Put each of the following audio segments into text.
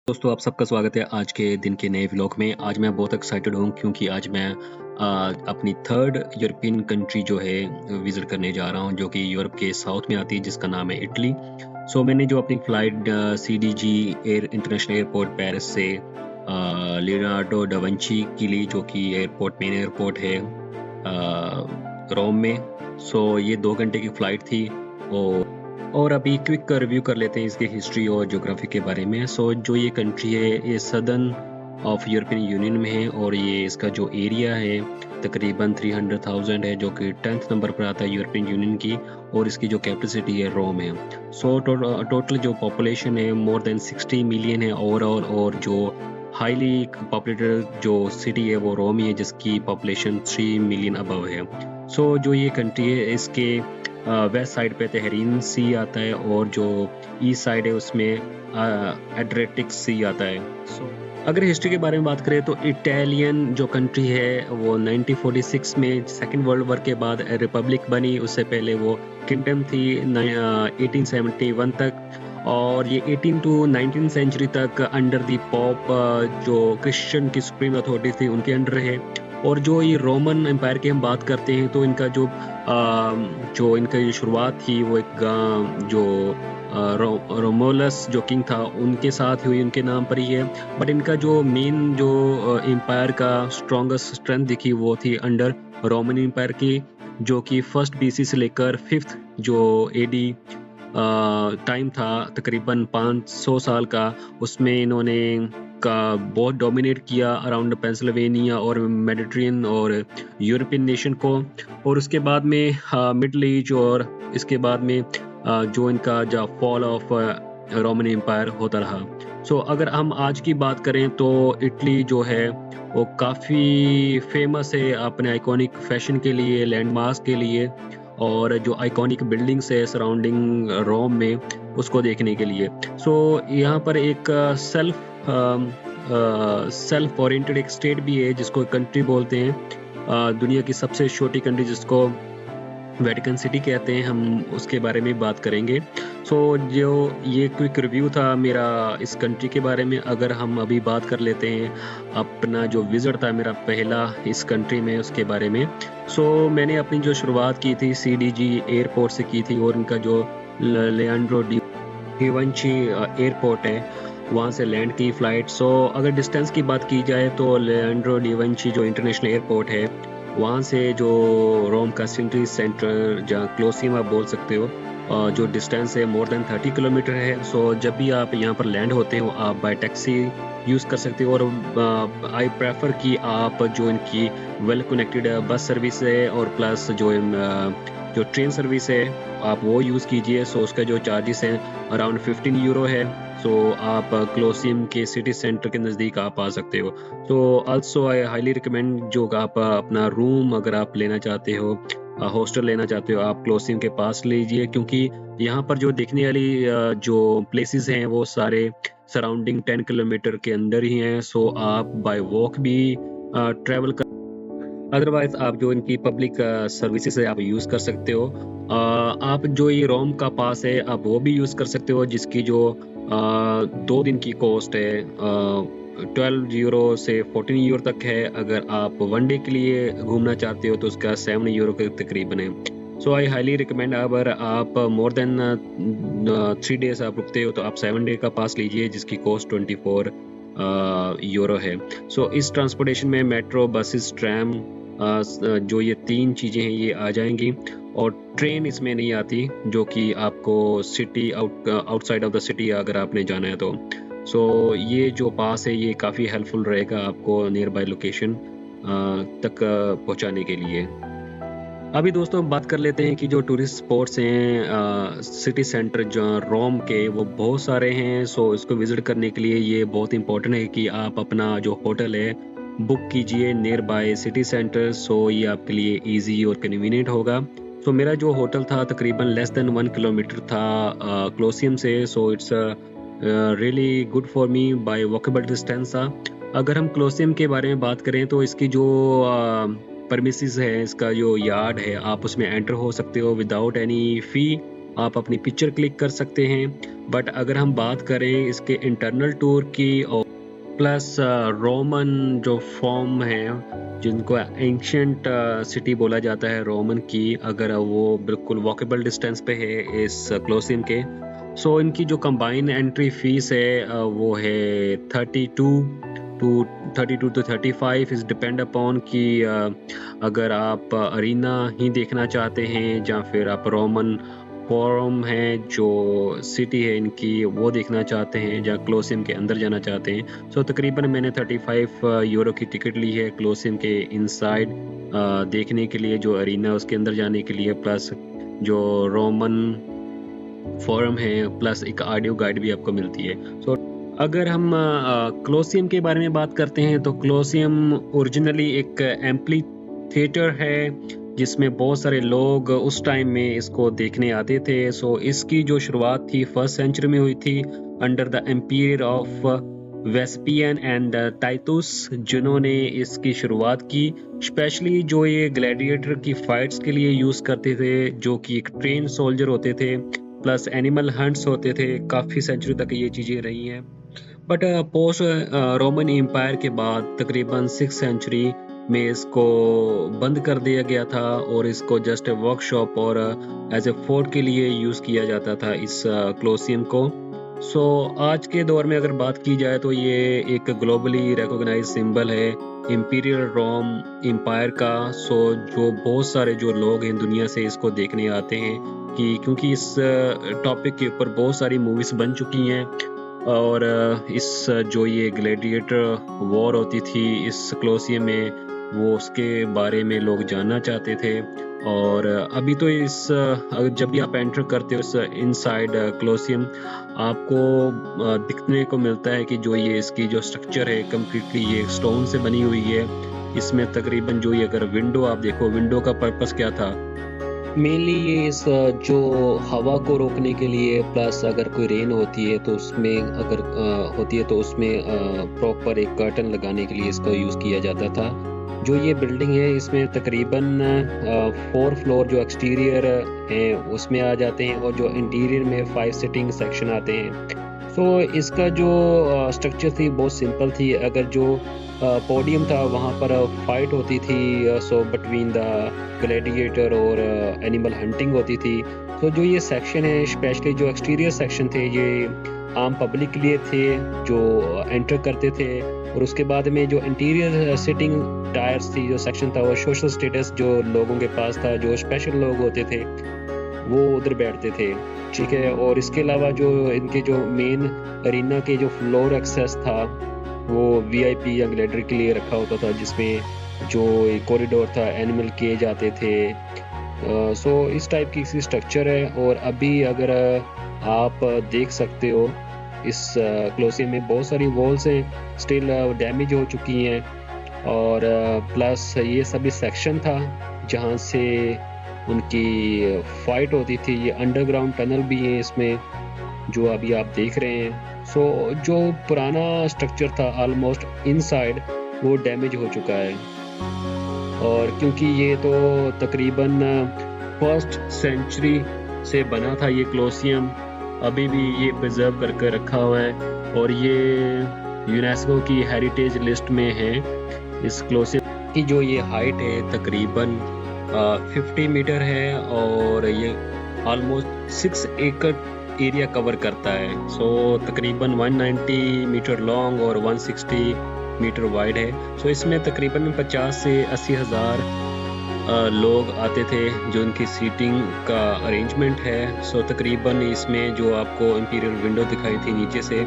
दोस्तों आप सबका स्वागत है आज के दिन के नए व्लॉग में। आज मैं बहुत एक्साइटेड हूँ क्योंकि आज मैं अपनी थर्ड यूरोपियन कंट्री जो है विज़िट करने जा रहा हूँ, जो कि यूरोप के साउथ में आती है, जिसका नाम है इटली। सो मैंने जो अपनी flight CDG air international airport Paris से लियोनार्डो डा विंची के लिए, जो कि मेन एयरपोर्ट है रोम में। सो ये 2 घंटे की फ़्लाइट थी। और अभी क्विक रिव्यू कर लेते हैं इसकी हिस्ट्री और ज्योग्राफी के बारे में। सो जो ये कंट्री है ये सदर्न ऑफ यूरोपियन यूनियन में है और ये इसका जो एरिया है तकरीबन 300,000 है, जो कि 10th नंबर पर आता है यूरोपियन यूनियन की। और इसकी जो कैपेसिटी है रोम है। सो टोटल जो पॉपुलेशन है मोर देन 60 मिलियन है ओवरऑल। और जो हाईली पॉपुलेटेड जो सिटी है वो रोम ही है, जिसकी पॉपुलेशन 3 मिलियन अबव है। सो जो ये कंट्री है इसके वेस्ट साइड पे तहरीन सी आता है और जो ईस्ट साइड है उसमें एड्रियाटिक सी आता है। अगर हिस्ट्री के बारे में बात करें तो इटालियन जो कंट्री है वो 1946 में सेकेंड वर्ल्ड वॉर के बाद रिपब्लिक बनी। उससे पहले वो किंगडम थी 1871 तक। और ये 18 टू 19 सेंचुरी तक अंडर दी पॉप जो क्रिश्चियन की सुप्रीम अथॉरिटी थी उनके अंडर है। और जो ये रोमन एम्पायर की हम बात करते हैं तो इनका जो इनका ये शुरुआत थी वो एक जो रोमोलस जो किंग था उनके साथ हुई, उनके नाम पर ही है। बट इनका जो मेन जो एम्पायर का स्ट्रॉन्गेस्ट स्ट्रेंथ दिखी वो थी अंडर रोमन एम्पायर की, जो कि फर्स्ट बीसी से लेकर फिफ्थ जो एडी टाइम था तकरीबन 500 साल का, उसमें इन्होंने का बहुत डोमिनेट किया अराउंड पेंसिल्वेनिया और मेडिटेरियन और यूरोपियन नेशन को। और उसके बाद में मिडल ईस्ट और इसके बाद में जो इनका जो फॉल ऑफ रोमन एम्पायर होता रहा। सो अगर हम आज की बात करें तो इटली जो है वो काफ़ी फेमस है अपने आइकॉनिक फैशन के लिए, लैंडमार्क्स के लिए, और जो आइकॉनिक बिल्डिंग्स है सराउंडिंग रोम में उसको देखने के लिए। सो यहाँ पर एक सेल्फ ओरिएंटेड एक स्टेट भी है जिसको कंट्री बोलते हैं। दुनिया की सबसे छोटी कंट्री जिसको वेटिकन सिटी कहते हैं, हम उसके बारे में बात करेंगे। सो जो ये क्विक रिव्यू था मेरा इस कंट्री के बारे में। अगर हम अभी बात कर लेते हैं अपना जो विज़िट था मेरा पहला इस कंट्री में उसके बारे में। सो मैंने अपनी जो शुरुआत की थी सीडीजी एयरपोर्ट से की थी और इनका जो लियोनार्डो डी विंची एयरपोर्ट है वहाँ से लैंड की फ़्लाइट। सो अगर डिस्टेंस की बात की जाए तो लियोनार्डो डी विंची जो इंटरनेशनल एयरपोर्ट है वहाँ से जो रोम का सिटी सेंटर जहाँ क्लोसियम आप बोल सकते हो, जो डिस्टेंस है मोर देन 30 किलोमीटर है। सो जब भी आप यहाँ पर लैंड होते हो आप बाय टैक्सी यूज़ कर सकते हो। और आई प्रेफर कि आप जो इनकी वेल कनेक्टेड बस सर्विस है और प्लस जो ट्रेन सर्विस है आप वो यूज़ कीजिए। सो उसका जो चार्जेस हैं अराउंड 15 यूरो है। सो आप क्लोसियम के सिटी सेंटर के नज़दीक आप आ सकते हो। तो आल्सो आई हाईली रिकमेंड जो आप अपना रूम अगर आप लेना चाहते हो, हॉस्टल लेना चाहते हो, आप क्लोसियम के पास लीजिए, क्योंकि यहाँ पर जो देखने वाली जो प्लेसेस हैं वो सारे सराउंडिंग 10 किलोमीटर के अंदर ही हैं। सो आप बाय वॉक भी ट्रैवल कर, अदरवाइज आप जो इनकी पब्लिक सर्विसेज है आप यूज़ कर सकते हो। आप जो ये रोम का पास है आप वो भी यूज़ कर सकते हो, जिसकी जो 2 दिन की कॉस्ट है 12 यूरो से 14 यूरो तक है। अगर आप 1 डे के लिए घूमना चाहते हो तो उसका 7 यूरो के तकरीबन है। सो आई हाईली रिकमेंड, अगर आप मोर देन 3 डेज आप रुकते हो तो आप 7 डे का पास लीजिए जिसकी कॉस्ट 24 यूरो है। सो इस ट्रांसपोर्टेशन में मेट्रो, बसेस, ट्रैम, जो ये 3 चीज़ें हैं ये आ जाएंगी। और ट्रेन इसमें नहीं आती, जो कि आपको city outside of the city अगर आपने जाना है तो। सो ये जो पास है ये काफ़ी हेल्पफुल रहेगा आपको नियर बाय लोकेशन तक पहुंचाने के लिए। अभी दोस्तों बात कर लेते हैं कि जो टूरिस्ट स्पॉट्स हैं सिटी सेंटर जो रोम के वो बहुत सारे हैं। सो इसको विज़िट करने के लिए ये बहुत इंपॉर्टेंट है कि आप अपना जो होटल है बुक कीजिए नियर बाय सिटी सेंटर। सो ये आपके लिए इजी और कन्वीनियंट होगा। सो मेरा जो होटल था तकरीबन लेस देन 1 किलोमीटर था क्लोसियम से। So it's really good for me by walkable distance था। अगर हम क्लोसियम के बारे में बात करें तो इसकी जो परमिसेस है, इसका जो यार्ड है, आप उसमें एंटर हो सकते हो विदाउट एनी फ़ी। आप अपनी पिक्चर क्लिक कर सकते हैं। बट अगर हम बात करें इसके इंटरनल टूर की और प्लस रोमन जो फॉर्म है जिनको एंशियंट सिटी बोला जाता है रोमन की, अगर वो बिल्कुल वॉकेबल डिस्टेंस पे है इस क्लोसियम के, सो इनकी जो कंबाइन एंट्री फीस है वो है 32 टू 35 इज डिपेंड अपॉन कि अगर आप अरीना ही देखना चाहते हैं या फिर आप रोमन फोरम है जो सिटी है इनकी वो देखना चाहते हैं या क्लोसियम के अंदर जाना चाहते हैं। सो तकरीबन मैंने 35 यूरो की टिकट ली है क्लोसियम के इनसाइड देखने के लिए, जो अरीना उसके अंदर जाने के लिए, प्लस जो रोमन फोरम है, प्लस एक ऑडियो गाइड भी आपको मिलती है। सो अगर हम क्लोसियम के बारे में बात करते हैं तो क्लोसियम ओरिजिनली एक एम्पली थिएटर है जिसमें बहुत सारे लोग उस टाइम में इसको देखने आते थे। सो इसकी जो शुरुआत थी 1st सेंचुरी में हुई थी under the empire of Vespasian and Titus, जिन्होंने इसकी शुरुआत की स्पेशली जो ये ग्लैडिएटर की फाइट्स के लिए यूज करते थे, जो कि एक ट्रेन सोल्जर होते थे, प्लस एनिमल हंट्स होते थे। काफी सेंचुरी तक ये चीजें रही हैं। बट पोस्ट रोमन एम्पायर के बाद तकरीबन 6th सेंचुरी में इसको बंद कर दिया गया था और इसको जस्ट वर्कशॉप और एज ए फोर्ट के लिए यूज़ किया जाता था इस क्लोसियम को। सो आज के दौर में अगर बात की जाए तो ये एक ग्लोबली रिकॉग्नाइज सिंबल है इंपीरियल रोम एम्पायर का। सो जो बहुत सारे जो लोग हैं दुनिया से इसको देखने आते हैं कि क्योंकि इस टॉपिक के ऊपर बहुत सारी मूवीज़ बन चुकी हैं और इस जो ये ग्लैडिएटर वॉर होती थी इस क्लोसियम में, वो उसके बारे में लोग जानना चाहते थे। और अभी तो इस जब भी आप एंटर करते हो इस इनसाइड क्लोसियम, आपको दिखने को मिलता है कि जो ये इसकी जो स्ट्रक्चर है कम्प्लीटली ये स्टोन से बनी हुई है। इसमें तकरीबन जो ये अगर विंडो आप देखो, विंडो का पर्पस क्या था, मेनली ये इस जो हवा को रोकने के लिए, प्लस अगर कोई रेन होती है तो उसमें अगर होती है तो उसमें प्रॉपर एक कर्टन लगाने के लिए इसका यूज़ किया जाता था। जो ये बिल्डिंग है इसमें तकरीबन 4 फ्लोर जो एक्सटीरियर हैं उसमें आ जाते हैं और जो इंटीरियर में 5 सिटिंग सेक्शन आते हैं। सो इसका जो स्ट्रक्चर थी बहुत सिंपल थी। अगर जो पोडियम था वहाँ पर फाइट होती थी सो बिटवीन द ग्लैडिएटर और एनिमल हंटिंग होती थी। तो जो ये सेक्शन है स्पेशली जो एक्सटीरियर सेक्शन थे ये आम पब्लिक के लिए थे जो एंटर करते थे। और उसके बाद में जो इंटीरियर सिटिंग टायर्स थी जो सेक्शन था वो सोशल स्टेटस जो लोगों के पास था, जो स्पेशल लोग होते थे वो उधर बैठते थे, ठीक है। और इसके अलावा जो इनके जो मेन अरीना के जो फ्लोर एक्सेस था वो वीआईपी या ग्लैडिएटर के लिए रखा होता था, जिसमें जो कॉरिडोर था एनिमल केज आते थे। सो इस टाइप की इसकी स्ट्रक्चर है। और अभी अगर आप देख सकते हो इस क्लोसियम में बहुत सारी वॉल्स हैं स्टिल डैमेज हो चुकी हैं और प्लस ये सभी सेक्शन था जहाँ से उनकी फाइट होती थी। ये अंडरग्राउंड टनल भी है इसमें जो अभी आप देख रहे हैं। सो जो पुराना स्ट्रक्चर था ऑलमोस्ट इनसाइड वो डैमेज हो चुका है। और क्योंकि ये तो तकरीबन 1st सेंचुरी से बना था ये क्लोसियम, अभी भी ये प्रिजर्व करके रखा हुआ है और ये यूनेस्को की हेरिटेज लिस्ट में है। इस क्लोसियम की जो ये हाइट है तकरीबन 50 मीटर है और ये ऑलमोस्ट 6 एकड़ एरिया कवर करता है। सो तकरीबन 190 मीटर लॉन्ग और 160 मीटर वाइड है। सो इसमें तकरीबन 50 से 80 हज़ार लोग आते थे जो इनकी सीटिंग का अरेंजमेंट है। सो तकरीबन इसमें जो आपको इंटीरियर विंडो दिखाई थी नीचे से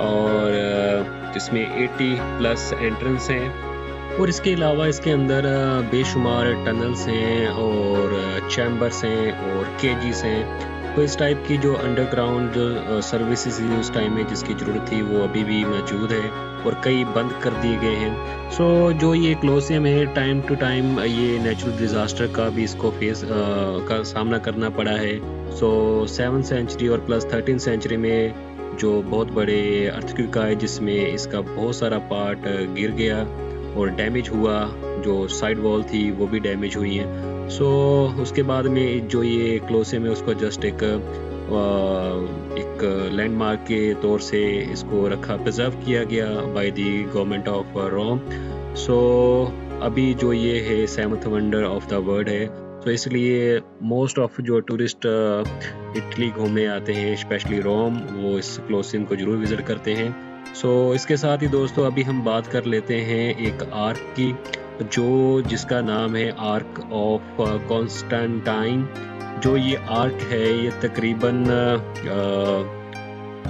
और जिसमें 80 प्लस एंट्रेंस हैं और इसके अलावा इसके अंदर बेशुमार टनल्स हैं और चैम्बर्स हैं और केजीज हैं। तो इस टाइप की जो अंडरग्राउंड जो सर्विसेज थी उस टाइम में जिसकी ज़रूरत थी वो अभी भी मौजूद है और कई बंद कर दिए गए हैं। सो जो ये क्लोसियम है टाइम टू टाइम ये नेचुरल डिज़ास्टर का भी इसको फेस का सामना करना पड़ा है। सो 7th सेंचुरी और प्लस 13th सेंचुरी में जो बहुत बड़े अर्थक्वेक आए जिसमें इसका बहुत सारा पार्ट गिर गया और डैमेज हुआ, जो साइड वॉल थी वो भी डैमेज हुई हैं। सो उसके बाद में जो ये कोलोसियम है उसको जस्ट एक लैंडमार्क के तौर से इसको रखा, प्रिजर्व किया गया by the government of Rome. So अभी जो ये है 7th wonder of the world है। तो इसलिए मोस्ट ऑफ जो टूरिस्ट इटली घूमने आते हैं, स्पेशली रोम, वो इस कोलोसियम को जरूर विजिट करते हैं। सो इसके साथ ही दोस्तों अभी हम बात कर लेते हैं एक आर्क की, जिसका नाम है आर्क ऑफ कॉन्स्टेंटाइन। जो ये आर्क है ये तकरीबन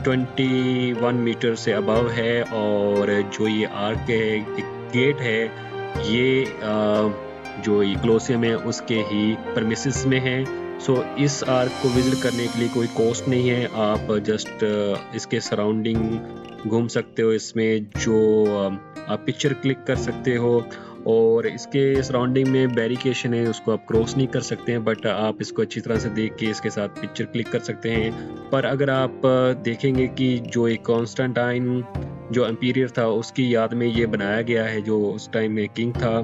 21 मीटर से अबव है, और जो ये आर्क है, एक गेट है, ये जो ये कोलोसियम है उसके ही परमिसेस में है। सो इस आर्क को विजिट करने के लिए कोई कॉस्ट नहीं है, आप जस्ट इसके सराउंडिंग घूम सकते हो। इसमें जो आप पिक्चर क्लिक कर सकते हो, और इसके सराउंडिंग में बैरिकेशन है, उसको आप क्रॉस नहीं कर सकते हैं, बट आप इसको अच्छी तरह से देख के इसके साथ पिक्चर क्लिक कर सकते हैं। पर अगर आप देखेंगे कि जो एक कॉन्स्टेंटाइन जो एम्पीरियर था उसकी याद में ये बनाया गया है, जो उस टाइम में किंग था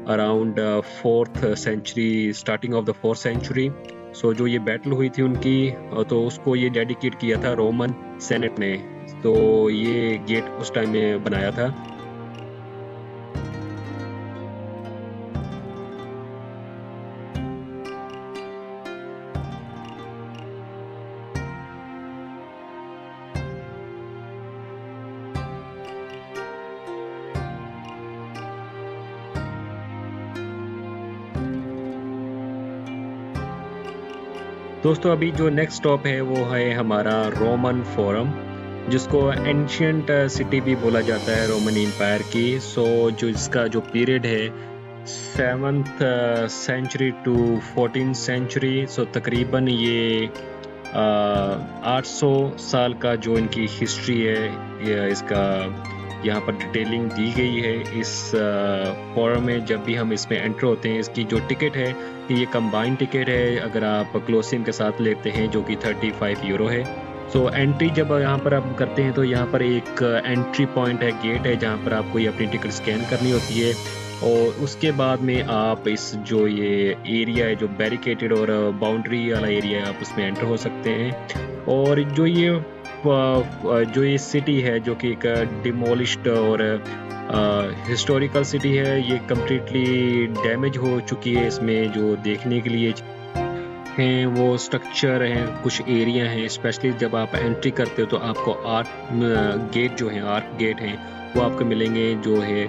around 4th century, starting of the 4th century. So जो ये बैटल हुई थी उनकी, तो उसको ये डेडिकेट किया था रोमन सेनेट ने। तो ये गेट उस टाइम में बनाया था। दोस्तों अभी जो नेक्स्ट स्टॉप है वो है हमारा रोमन फोरम, जिसको एंशियंट सिटी भी बोला जाता है रोमन एम्पायर की। सो जो इसका जो पीरियड है 7th century to 14th century, सो तकरीबन ये 800 साल का जो इनकी हिस्ट्री है, ये इसका यहाँ पर डिटेलिंग दी गई है इस फोरम में। जब भी हम इसमें एंटर होते हैं, इसकी जो टिकट है ये कंबाइंड टिकट है, अगर आप कोलोसियम के साथ लेते हैं, जो कि 35 यूरो है। सो एंट्री जब यहाँ पर आप करते हैं तो यहाँ पर एक एंट्री पॉइंट है, गेट है, जहाँ पर आपको ये अपनी टिकट स्कैन करनी होती है, और उसके बाद में आप इस जो ये एरिया है, जो बैरिकेटेड और बाउंड्री वाला एरिया है, आप उसमें एंटर हो सकते हैं। और जो ये सिटी है, जो कि एक डिमोलिश्ड और हिस्टोरिकल सिटी है, ये कम्प्लीटली डैमेज हो चुकी है। इसमें जो देखने के लिए हैं वो स्ट्रक्चर हैं, कुछ एरिया हैं, स्पेशली जब आप एंट्री करते हो तो आपको आर्क गेट हैं वो आपको मिलेंगे, जो है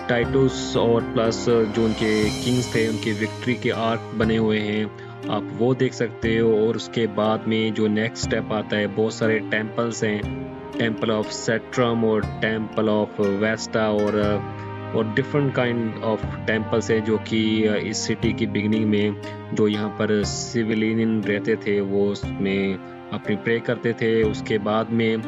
टाइटस और प्लस जो उनके किंग्स थे उनके विक्ट्री के आर्क बने हुए हैं, आप वो देख सकते हो। और उसके बाद में जो नेक्स्ट स्टेप आता है, बहुत सारे टेम्पल्स हैं, टेम्पल ऑफ सेट्रम और टेम्पल ऑफ वेस्टा और डिफरेंट काइंड ऑफ टेम्पल्स है, जो कि इस सिटी की बिगनिंग में जो यहाँ पर सिविलियन रहते थे वो उसमें अपनी प्रे करते थे। उसके बाद में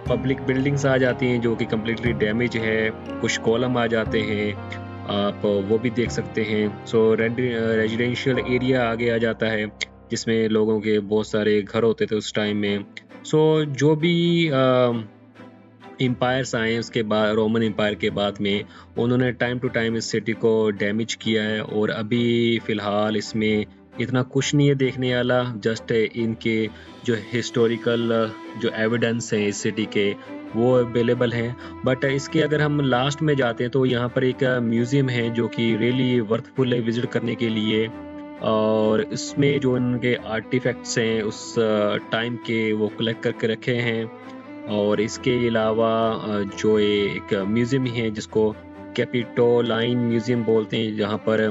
पब्लिक बिल्डिंग्स आ जाती हैं जो कि कम्प्लीटली डैमेज है, कुछ कॉलम आ जाते हैं, आप वो भी देख सकते हैं। सो रेजिडेंशियल एरिया आगे आ जाता है, जिसमें लोगों के बहुत सारे घर होते थे उस टाइम में। सो जो भी एम्पायर्स आए उसके बाद, रोमन एम्पायर के बाद में, उन्होंने टाइम टू टाइम इस सिटी को डैमेज किया है, और अभी फ़िलहाल इसमें इतना कुछ नहीं है देखने वाला, जस्ट इनके जो हिस्टोरिकल जो एविडेंस है इस सिटी के वो अवेलेबल हैं। बट इसके अगर हम लास्ट में जाते हैं तो यहाँ पर एक म्यूज़ियम है जो कि रियली वर्थफुल है विज़िट करने के लिए, और इसमें जो उनके आर्टिफैक्ट्स हैं उस टाइम के वो कलेक्ट करके रखे हैं। और इसके अलावा जो एक म्यूज़ियम है जिसको कैपिटोलाइन म्यूज़ियम बोलते हैं, जहाँ पर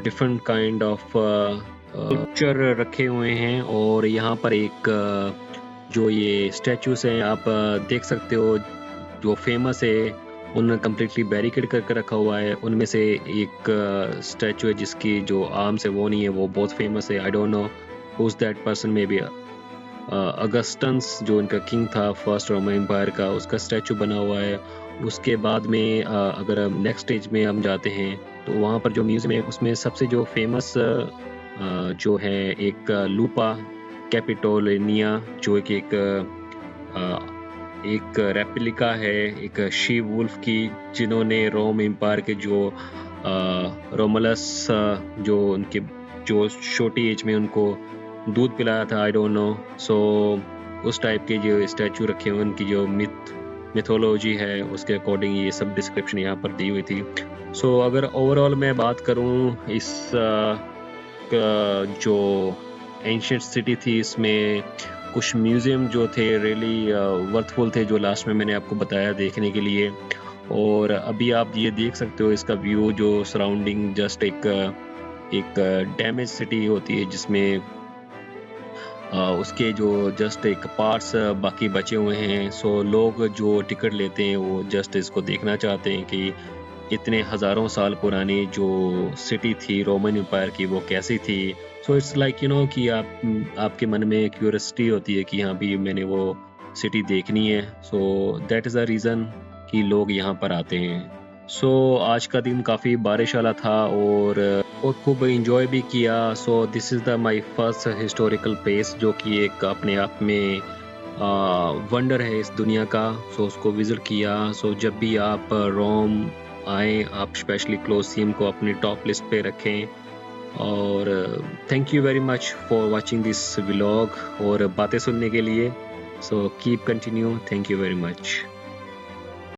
डिफरेंट काइंड ऑफ पिक्चर रखे हुए हैं, और यहाँ पर एक जो ये स्टैचूज हैं आप देख सकते हो, जो फेमस है, उन्होंने कम्प्लीटली बैरिकेड करके रखा हुआ है। उनमें से एक स्टैचू है जिसकी जो आर्म्स है वो नहीं है, वो बहुत फेमस है, I don't know who's that person, may be Augustus जो इनका किंग था फर्स्ट रोमन एम्पायर का, उसका स्टैचू बना हुआ है। उसके बाद में अगर नेक्स्ट स्टेज में हम जाते हैं तो वहाँ पर जो म्यूज़ियम है उसमें सबसे जो फेमस जो है एक लूपा कैपिटोलिनिया, जो कि एक एक रेप्लिका है एक शी वुल्फ की, जिन्होंने रोम एम्पायर के जो रोमलस जो उनके जो छोटी एज में उनको दूध पिलाया था, आई डोंट नो। सो उस टाइप के जो स्टैचू रखे हुए, उनकी जो मिथोलॉजी है उसके अकॉर्डिंग ये सब डिस्क्रिप्शन यहाँ पर दी हुई थी। सो अगर ओवरऑल मैं बात करूँ इस जो एंशिएंट सिटी थी, इसमें कुछ म्यूजियम जो थे रियली वर्थफुल थे, जो लास्ट में मैंने आपको बताया देखने के लिए। और अभी आप ये देख सकते हो इसका व्यू जो सराउंडिंग जस्ट एक डैमेज सिटी होती है, जिसमें उसके जो जस्ट एक पार्ट्स बाकी बचे हुए हैं। सो लोग जो टिकट लेते हैं वो जस्ट इसको देखना चाहते हैं कि इतने हज़ारों साल पुरानी जो सिटी थी रोमन एम्पायर की, वो कैसी थी। सो इट्स लाइक कि आपके मन में क्यूरियोसिटी होती है कि हाँ भी मैंने वो सिटी देखनी है। So that is the reason कि लोग यहाँ पर आते हैं। सो आज का दिन काफ़ी बारिश वाला था और खूब इंजॉय भी किया। So this is the my first historical place, जो कि एक अपने आप में वंडर है इस दुनिया का। सो उसको विज़िट किया। सो जब भी आप रोम आए, आप स्पेशली कोलोसियम को अपनी टॉप लिस्ट पे रखें। और thank you very much for watching this vlog और बातें सुनने के लिए। So keep continue. Thank you very much.